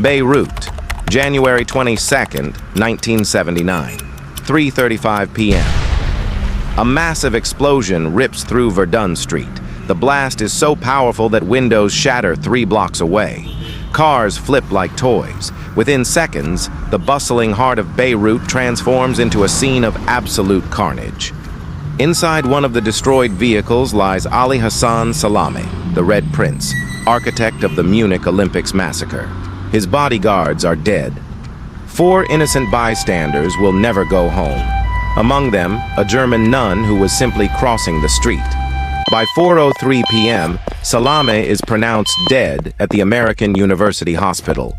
Beirut, January 22nd, 1979, 3:35 p.m. A massive explosion rips through Verdun Street. The blast is so powerful that windows shatter 3 blocks away. Cars flip like toys. Within seconds, the bustling heart of Beirut transforms into a scene of absolute carnage. Inside one of the destroyed vehicles lies Ali Hassan Salameh, the Red Prince, architect of the Munich Olympics massacre. His bodyguards are dead. 4 innocent bystanders will never go home. Among them, a German nun who was simply crossing the street. By 4:03 p.m., Salameh is pronounced dead at the American University Hospital.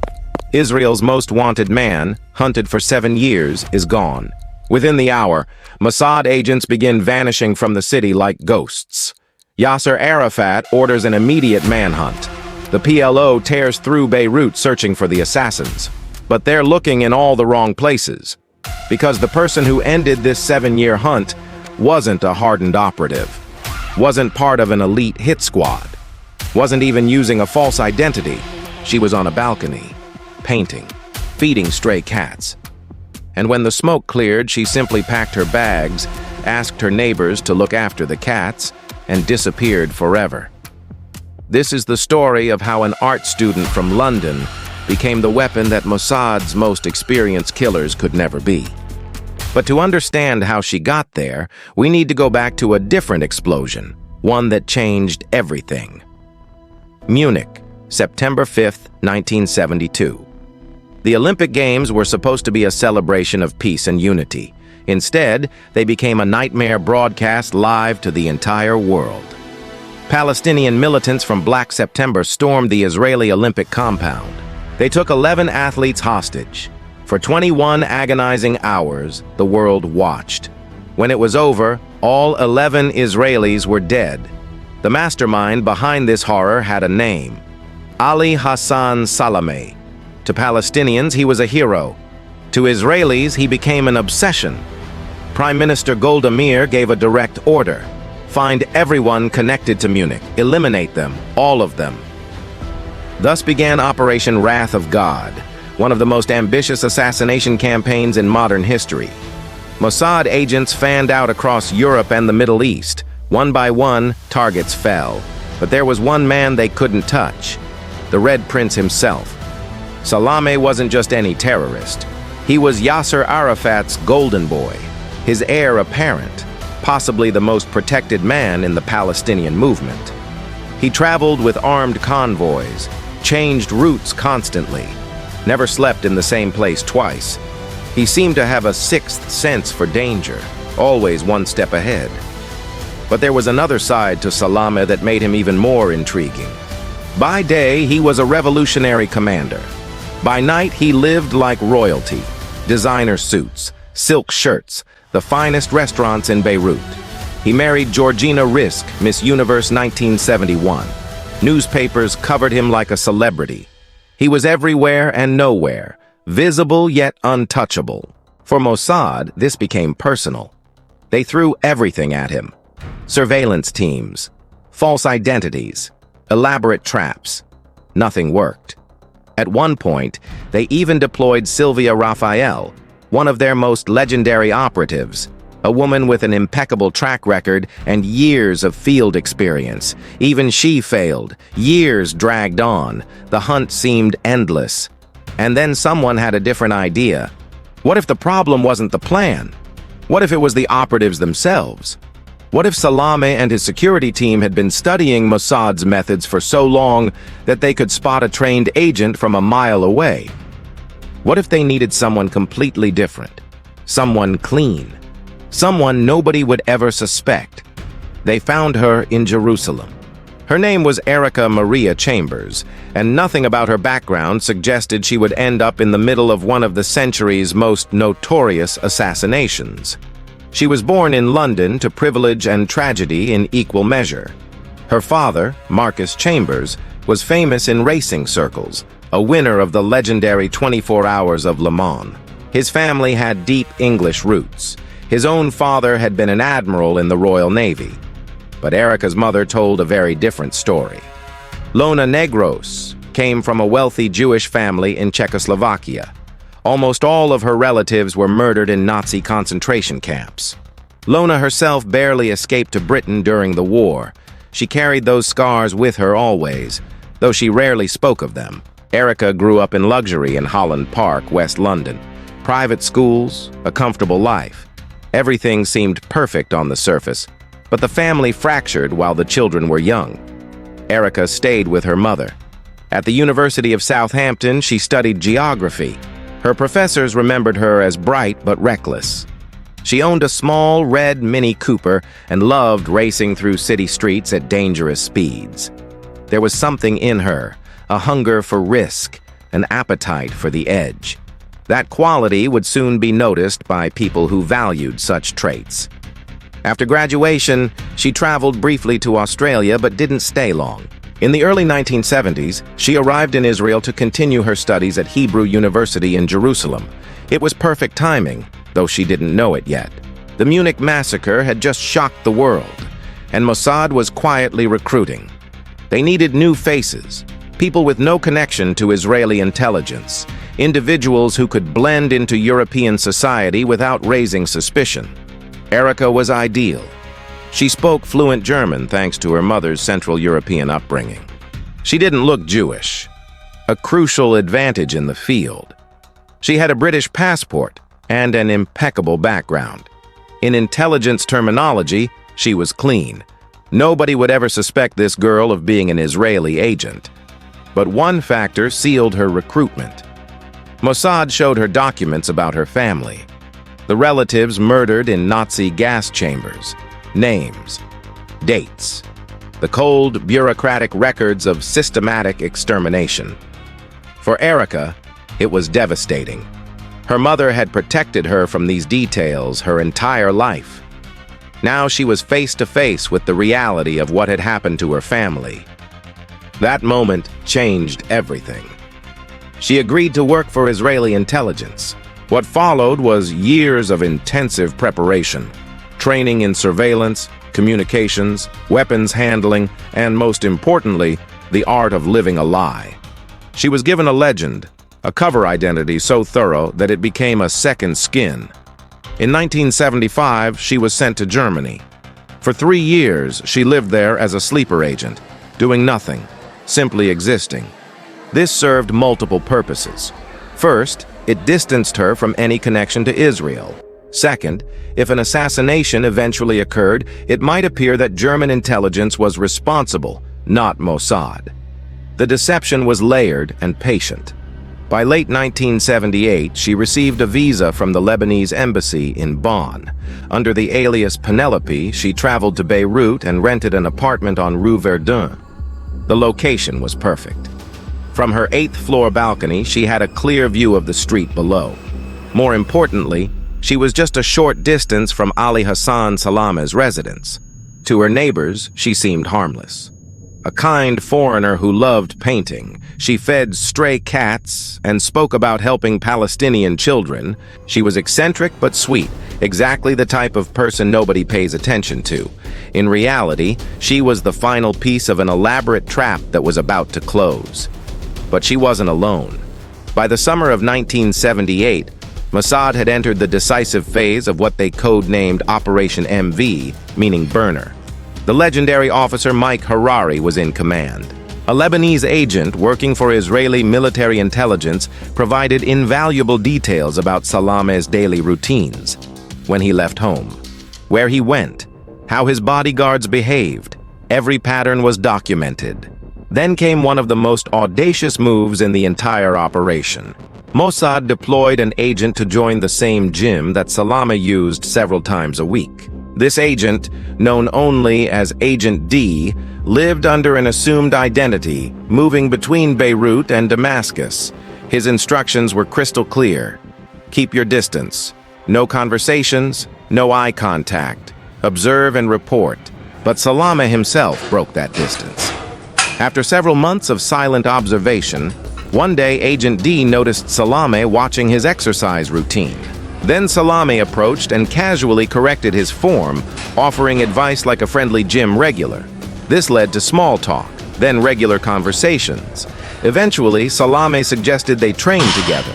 Israel's most wanted man, hunted for 7 years, is gone. Within the hour, Mossad agents begin vanishing from the city like ghosts. Yasser Arafat orders an immediate manhunt. The PLO tears through Beirut searching for the assassins. But they're looking in all the wrong places. Because the person who ended this 7-year hunt wasn't a hardened operative, wasn't part of an elite hit squad, wasn't even using a false identity. She was on a balcony, painting, feeding stray cats. And when the smoke cleared, she simply packed her bags, asked her neighbors to look after the cats, and disappeared forever. This is the story of how an art student from London became the weapon that Mossad's most experienced killers could never be. But to understand how she got there, we need to go back to a different explosion, one that changed everything. Munich, September 5th, 1972. The Olympic Games were supposed to be a celebration of peace and unity. Instead, they became a nightmare broadcast live to the entire world. Palestinian militants from Black September stormed the Israeli Olympic compound. They took 11 athletes hostage. For 21 agonizing hours, the world watched. When it was over, all 11 Israelis were dead. The mastermind behind this horror had a name: Ali Hassan Salameh. To Palestinians, he was a hero. To Israelis, he became an obsession. Prime Minister Golda Meir gave a direct order: find everyone connected to Munich, eliminate them, all of them. Thus began Operation Wrath of God, one of the most ambitious assassination campaigns in modern history. Mossad agents fanned out across Europe and the Middle East. One by one, targets fell. But there was one man they couldn't touch: the Red Prince himself. Salameh wasn't just any terrorist. He was Yasser Arafat's golden boy, his heir apparent, possibly the most protected man in the Palestinian movement. He traveled with armed convoys, changed routes constantly, never slept in the same place twice. He seemed to have a sixth sense for danger, always one step ahead. But there was another side to Salameh that made him even more intriguing. By day, he was a revolutionary commander. By night, he lived like royalty: designer suits, silk shirts, the finest restaurants in Beirut. He married Georgina Rizk, Miss Universe 1971. Newspapers covered him like a celebrity. He was everywhere and nowhere, visible yet untouchable. For Mossad, this became personal. They threw everything at him: surveillance teams, false identities, elaborate traps. Nothing worked. At one point, they even deployed Sylvia Raphael, one of their most legendary operatives, a woman with an impeccable track record and years of field experience. Even she failed. Years dragged on. The hunt seemed endless. And then someone had a different idea. What if the problem wasn't the plan? What if it was the operatives themselves? What if Salameh and his security team had been studying Mossad's methods for so long that they could spot a trained agent from a mile away? What if they needed someone completely different? Someone clean? Someone nobody would ever suspect? They found her in Jerusalem. Her name was Erica Maria Chambers, and nothing about her background suggested she would end up in the middle of one of the century's most notorious assassinations. She was born in London to privilege and tragedy in equal measure. Her father, Marcus Chambers, was famous in racing circles, a winner of the legendary 24 Hours of Le Mans. His family had deep English roots. His own father had been an admiral in the Royal Navy. But Erica's mother told a very different story. Lona Negros, came from a wealthy Jewish family in Czechoslovakia. Almost all of her relatives were murdered in Nazi concentration camps. Lona herself barely escaped to Britain during the war. She carried those scars with her always, though she rarely spoke of them. Erica grew up in luxury in Holland Park, West London. Private schools, a comfortable life. Everything seemed perfect on the surface, but the family fractured while the children were young. Erica stayed with her mother. At the University of Southampton, she studied geography. Her professors remembered her as bright but reckless. She owned a small red Mini Cooper and loved racing through city streets at dangerous speeds. There was something in her, a hunger for risk, an appetite for the edge. That quality would soon be noticed by people who valued such traits. After graduation, she traveled briefly to Australia but didn't stay long. In the early 1970s, she arrived in Israel to continue her studies at Hebrew University in Jerusalem. It was perfect timing, though she didn't know it yet. The Munich Massacre had just shocked the world, and Mossad was quietly recruiting. They needed new faces, people with no connection to Israeli intelligence, individuals who could blend into European society without raising suspicion. Erica was ideal. She spoke fluent German thanks to her mother's Central European upbringing. She didn't look Jewish, a crucial advantage in the field. She had a British passport and an impeccable background. In intelligence terminology, she was clean. Nobody would ever suspect this girl of being an Israeli agent. But one factor sealed her recruitment. Mossad showed her documents about her family. The relatives murdered in Nazi gas chambers. Names, dates, the cold, bureaucratic records of systematic extermination. For Erica, it was devastating. Her mother had protected her from these details her entire life. Now she was face to face with the reality of what had happened to her family. That moment changed everything. She agreed to work for Israeli intelligence. What followed was years of intensive preparation. Training in surveillance, communications, weapons handling, and most importantly, the art of living a lie. She was given a legend, a cover identity so thorough that it became a second skin. In 1975, she was sent to Germany. For 3 years, she lived there as a sleeper agent, doing nothing, simply existing. This served multiple purposes. First, it distanced her from any connection to Israel. Second, if an assassination eventually occurred, it might appear that German intelligence was responsible, not Mossad. The deception was layered and patient. By late 1978, she received a visa from the Lebanese embassy in Bonn. Under the alias Penelope, she traveled to Beirut and rented an apartment on Rue Verdun. The location was perfect. From her 8th-floor balcony, she had a clear view of the street below. More importantly, she was just a short distance from Ali Hassan Salameh's residence. To her neighbors, she seemed harmless. A kind foreigner who loved painting, she fed stray cats and spoke about helping Palestinian children. She was eccentric but sweet, exactly the type of person nobody pays attention to. In reality, she was the final piece of an elaborate trap that was about to close. But she wasn't alone. By the summer of 1978, Mossad had entered the decisive phase of what they codenamed Operation MV, meaning burner. The legendary officer Mike Harari was in command. A Lebanese agent working for Israeli military intelligence provided invaluable details about Salameh's daily routines. When he left home, where he went, how his bodyguards behaved, every pattern was documented. Then came one of the most audacious moves in the entire operation. Mossad deployed an agent to join the same gym that Salameh used several times a week. This agent, known only as Agent D, lived under an assumed identity, moving between Beirut and Damascus. His instructions were crystal clear. Keep your distance. No conversations, no eye contact. Observe and report. But Salameh himself broke that distance. After several months of silent observation, one day Agent D noticed Salameh watching his exercise routine. Then Salameh approached and casually corrected his form, offering advice like a friendly gym regular. This led to small talk, then regular conversations. Eventually, Salameh suggested they train together.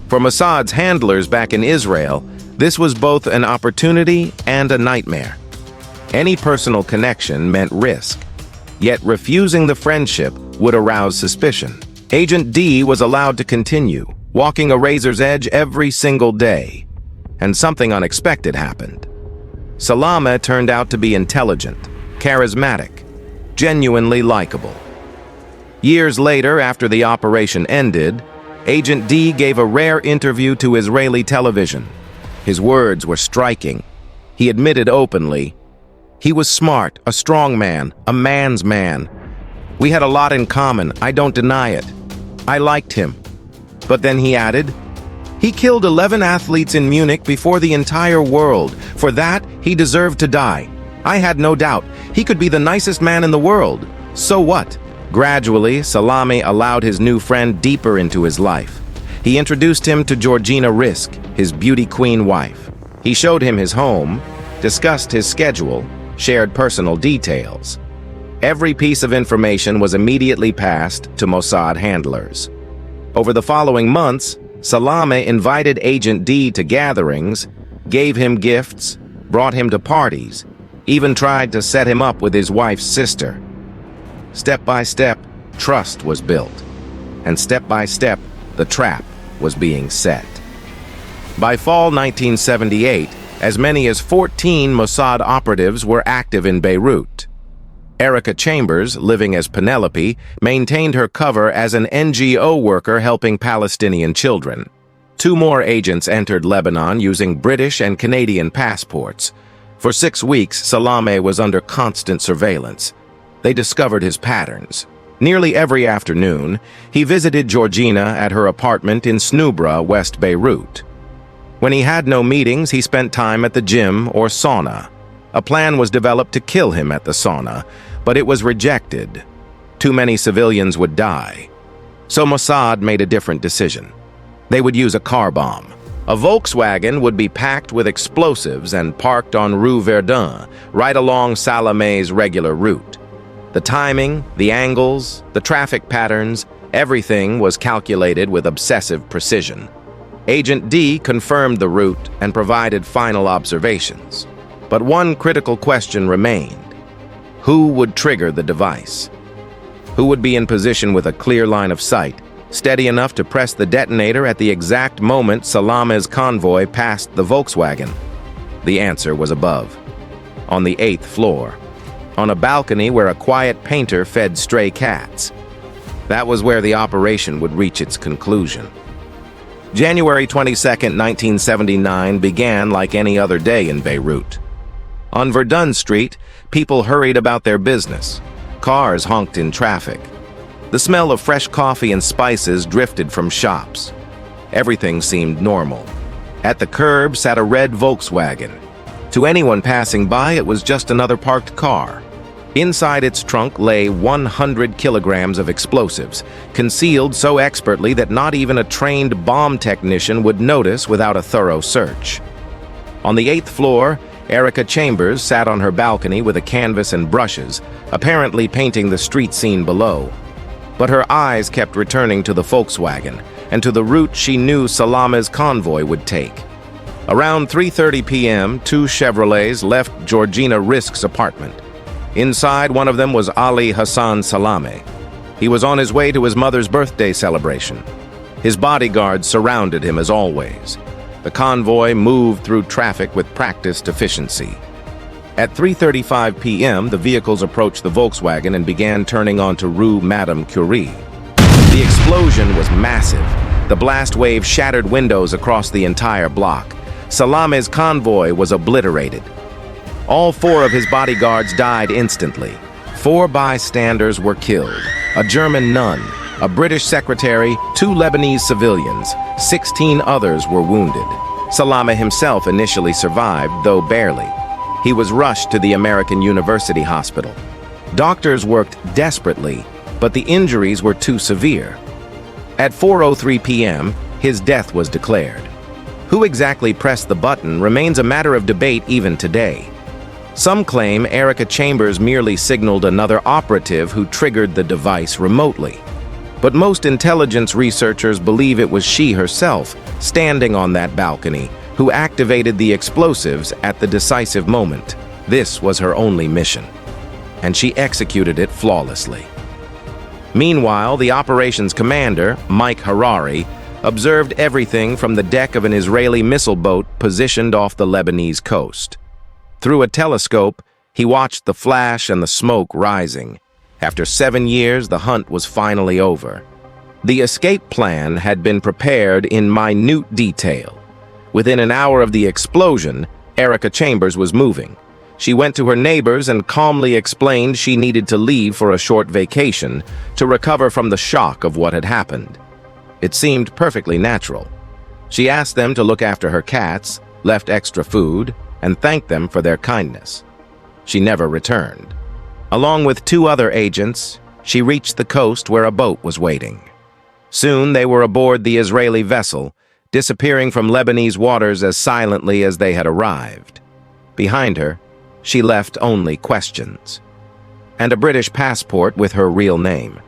For Mossad's handlers back in Israel, this was both an opportunity and a nightmare. Any personal connection meant risk, yet refusing the friendship would arouse suspicion. Agent D was allowed to continue, walking a razor's edge every single day. And something unexpected happened. Salameh turned out to be intelligent, charismatic, genuinely likable. Years later, after the operation ended, Agent D gave a rare interview to Israeli television. His words were striking. He admitted openly, "He was smart, a strong man, a man's man. We had a lot in common, I don't deny it. I liked him." But then he added, "He killed 11 athletes in Munich before the entire world. For that, he deserved to die. I had no doubt. He could be the nicest man in the world. So what?" Gradually, Salameh allowed his new friend deeper into his life. He introduced him to Georgina Rizk, his beauty queen wife. He showed him his home, discussed his schedule, shared personal details. Every piece of information was immediately passed to Mossad handlers. Over the following months, Salameh invited Agent D to gatherings, gave him gifts, brought him to parties, even tried to set him up with his wife's sister. Step by step, trust was built, and step by step, the trap was being set. By fall 1978, as many as 14 Mossad operatives were active in Beirut. Erica Chambers, living as Penelope, maintained her cover as an NGO worker helping Palestinian children. 2 more agents entered Lebanon using British and Canadian passports. For 6 weeks, Salameh was under constant surveillance. They discovered his patterns. Nearly every afternoon, he visited Georgina at her apartment in Snoubra, West Beirut. When he had no meetings, he spent time at the gym or sauna. A plan was developed to kill him at the sauna, but it was rejected. Too many civilians would die. So Mossad made a different decision. They would use a car bomb. A Volkswagen would be packed with explosives and parked on Rue Verdun, right along Salameh's regular route. The timing, the angles, the traffic patterns, everything was calculated with obsessive precision. Agent D confirmed the route and provided final observations. But one critical question remained. Who would trigger the device? Who would be in position with a clear line of sight, steady enough to press the detonator at the exact moment Salameh's convoy passed the Volkswagen? The answer was above, on the 8th floor, on a balcony where a quiet painter fed stray cats. That was where the operation would reach its conclusion. January 22, 1979 began like any other day in Beirut. On Verdun Street, people hurried about their business. Cars honked in traffic. The smell of fresh coffee and spices drifted from shops. Everything seemed normal. At the curb sat a red Volkswagen. To anyone passing by, it was just another parked car. Inside its trunk lay 100 kilograms of explosives, concealed so expertly that not even a trained bomb technician would notice without a thorough search. On the 8th floor, Erica Chambers sat on her balcony with a canvas and brushes, apparently painting the street scene below. But her eyes kept returning to the Volkswagen and to the route she knew Salameh's convoy would take. Around 3:30 p.m., 2 Chevrolets left Georgina Rizk's apartment. Inside, one of them was Ali Hassan Salameh. He was on his way to his mother's birthday celebration. His bodyguards surrounded him as always. The convoy moved through traffic with practiced efficiency. At 3:35 p.m., the vehicles approached the Volkswagen and began turning onto Rue Madame Curie. The explosion was massive. The blast wave shattered windows across the entire block. Salameh's convoy was obliterated. All 4 of his bodyguards died instantly. 4 bystanders were killed, a German nun, a British secretary, 2 Lebanese civilians, 16 others were wounded. Salameh himself initially survived, though barely. He was rushed to the American University Hospital. Doctors worked desperately, but the injuries were too severe. At 4:03 p.m., his death was declared. Who exactly pressed the button remains a matter of debate even today. Some claim Erica Chambers merely signaled another operative who triggered the device remotely. But most intelligence researchers believe it was she herself, standing on that balcony, who activated the explosives at the decisive moment. This was her only mission, and she executed it flawlessly. Meanwhile, the operations commander, Mike Harari, observed everything from the deck of an Israeli missile boat positioned off the Lebanese coast. Through a telescope, he watched the flash and the smoke rising. After 7 years, the hunt was finally over. The escape plan had been prepared in minute detail. Within an hour of the explosion, Erica Chambers was moving. She went to her neighbors and calmly explained she needed to leave for a short vacation to recover from the shock of what had happened. It seemed perfectly natural. She asked them to look after her cats, left extra food, and thanked them for their kindness. She never returned. Along with 2 other agents, she reached the coast where a boat was waiting. Soon they were aboard the Israeli vessel, disappearing from Lebanese waters as silently as they had arrived. Behind her, she left only questions. And a British passport with her real name.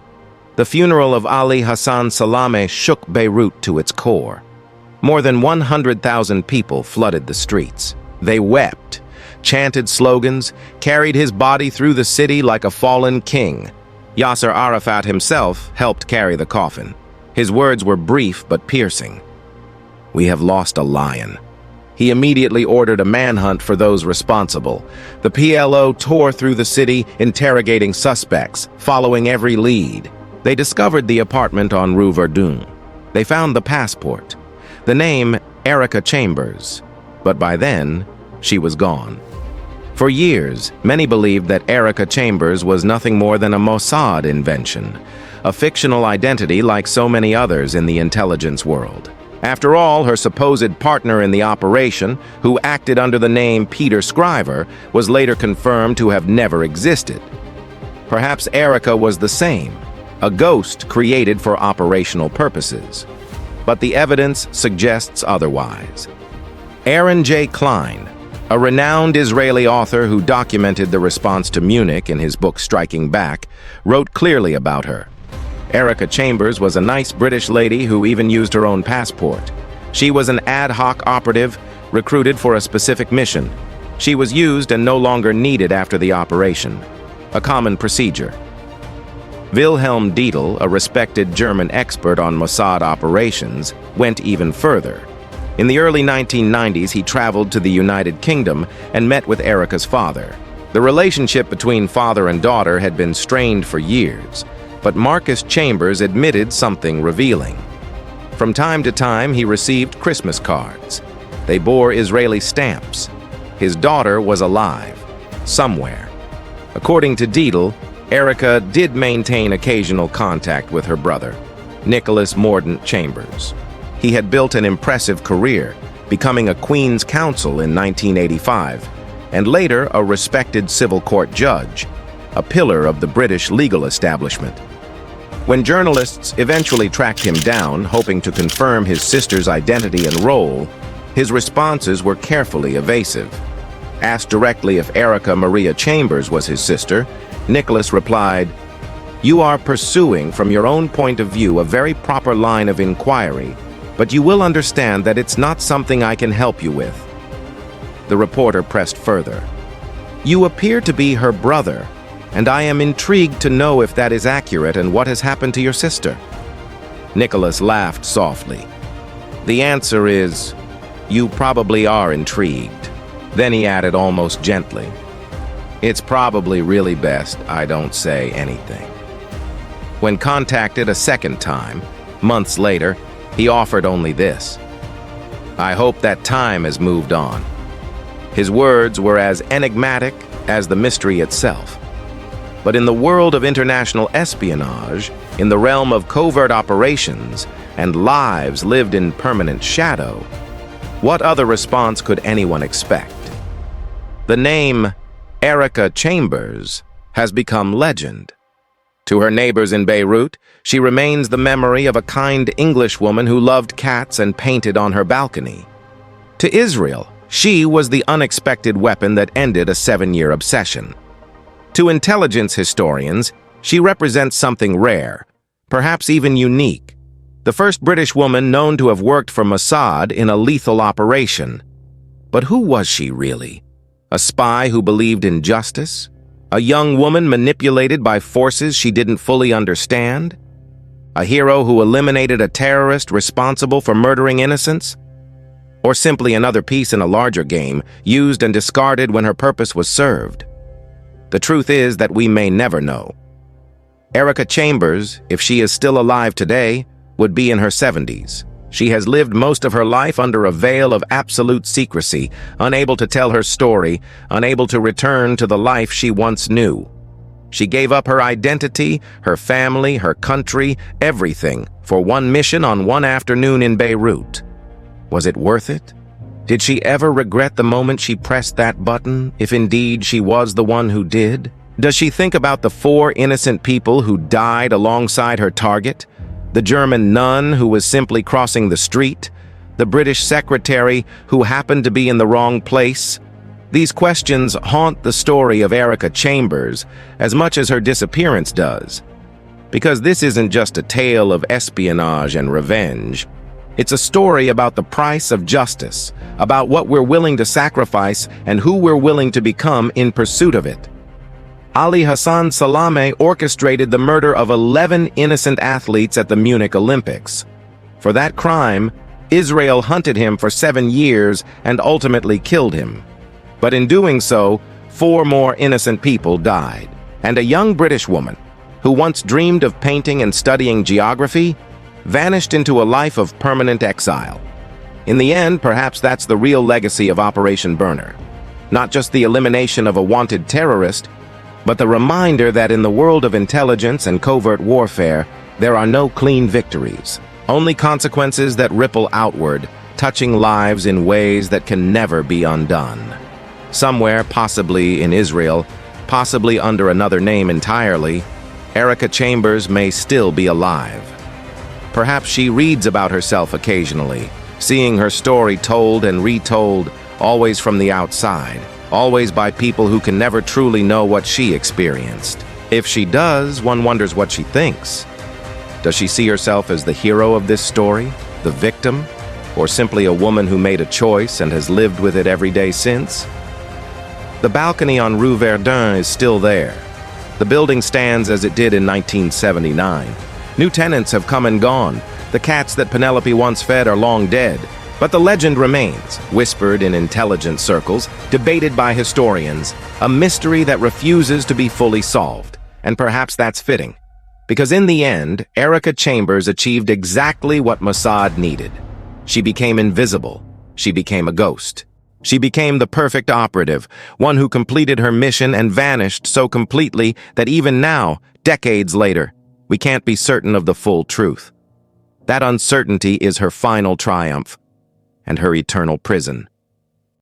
The funeral of Ali Hassan Salameh shook Beirut to its core. More than 100,000 people flooded the streets. They wept, chanted slogans, carried his body through the city like a fallen king. Yasser Arafat himself helped carry the coffin. His words were brief but piercing. "We have lost a lion." He immediately ordered a manhunt for those responsible. The PLO tore through the city, interrogating suspects, following every lead. They discovered the apartment on Rue Verdun. They found the passport, the name Erica Chambers, but by then, she was gone. For years, many believed that Erica Chambers was nothing more than a Mossad invention, a fictional identity like so many others in the intelligence world. After all, her supposed partner in the operation, who acted under the name Peter Scriver, was later confirmed to have never existed. Perhaps Erica was the same, a ghost created for operational purposes. But the evidence suggests otherwise. Aaron J. Klein, a renowned Israeli author who documented the response to Munich in his book Striking Back, wrote clearly about her. Erica Chambers was a nice British lady who even used her own passport. She was an ad hoc operative, recruited for a specific mission. She was used and no longer needed after the operation, a common procedure. Wilhelm Dietl, a respected German expert on Mossad operations, went even further. In the early 1990s, he traveled to the United Kingdom and met with Erica's father. The relationship between father and daughter had been strained for years, but Marcus Chambers admitted something revealing. From time to time, he received Christmas cards. They bore Israeli stamps. His daughter was alive, somewhere. According to Dietl, Erica did maintain occasional contact with her brother, Nicholas Mordaunt Chambers. He had built an impressive career, becoming a Queen's Counsel in 1985, and later a respected civil court judge, a pillar of the British legal establishment. When journalists eventually tracked him down, hoping to confirm his sister's identity and role, his responses were carefully evasive. Asked directly if Erica Maria Chambers was his sister, Nicholas replied, "You are pursuing, from your own point of view, a very proper line of inquiry, but you will understand that it's not something I can help you with." The reporter pressed further. "You appear to be her brother, and I am intrigued to know if that is accurate and what has happened to your sister." Nicholas laughed softly. "The answer is, you probably are intrigued." Then he added almost gently, "It's probably really best I don't say anything." When contacted a second time, months later, he offered only this: "I hope that time has moved on." His words were as enigmatic as the mystery itself. But in the world of international espionage, in the realm of covert operations and lives lived in permanent shadow, what other response could anyone expect? The name Erica Chambers has become legend. To her neighbors in Beirut, she remains the memory of a kind Englishwoman who loved cats and painted on her balcony. To Israel, she was the unexpected weapon that ended a 7-year obsession. To intelligence historians, she represents something rare, perhaps even unique. The first British woman known to have worked for Mossad in a lethal operation. But who was she really? A spy who believed in justice? A young woman manipulated by forces she didn't fully understand? A hero who eliminated a terrorist responsible for murdering innocents? Or simply another piece in a larger game, used and discarded when her purpose was served? The truth is that we may never know. Erica Chambers, if she is still alive today, would be in her 70s. She has lived most of her life under a veil of absolute secrecy, unable to tell her story, unable to return to the life she once knew. She gave up her identity, her family, her country, everything, for one mission on one afternoon in Beirut. Was it worth it? Did she ever regret the moment she pressed that button, if indeed she was the one who did? Does she think about the 4 innocent people who died alongside her target? The German nun who was simply crossing the street? The British secretary who happened to be in the wrong place? These questions haunt the story of Erica Chambers as much as her disappearance does. Because this isn't just a tale of espionage and revenge. It's a story about the price of justice, about what we're willing to sacrifice and who we're willing to become in pursuit of it. Ali Hassan Salameh orchestrated the murder of 11 innocent athletes at the Munich Olympics. For that crime, Israel hunted him for 7 years and ultimately killed him. But in doing so, 4 more innocent people died. And a young British woman, who once dreamed of painting and studying geography, vanished into a life of permanent exile. In the end, perhaps that's the real legacy of Operation Burner. Not just the elimination of a wanted terrorist, but the reminder that in the world of intelligence and covert warfare, there are no clean victories, only consequences that ripple outward, touching lives in ways that can never be undone. Somewhere, possibly in Israel, possibly under another name entirely, Erica Chambers may still be alive. Perhaps she reads about herself occasionally, seeing her story told and retold, always from the outside, always by people who can never truly know what she experienced. If she does, one wonders what she thinks. Does she see herself as the hero of this story, the victim, or simply a woman who made a choice and has lived with it every day since? The balcony on Rue Verdun is still there. The building stands as it did in 1979. New tenants have come and gone. The cats that Penelope once fed are long dead. But the legend remains, whispered in intelligence circles, debated by historians, a mystery that refuses to be fully solved. And perhaps that's fitting. Because in the end, Erica Chambers achieved exactly what Mossad needed. She became invisible. She became a ghost. She became the perfect operative, one who completed her mission and vanished so completely that even now, decades later, we can't be certain of the full truth. That uncertainty is her final triumph and her eternal prison.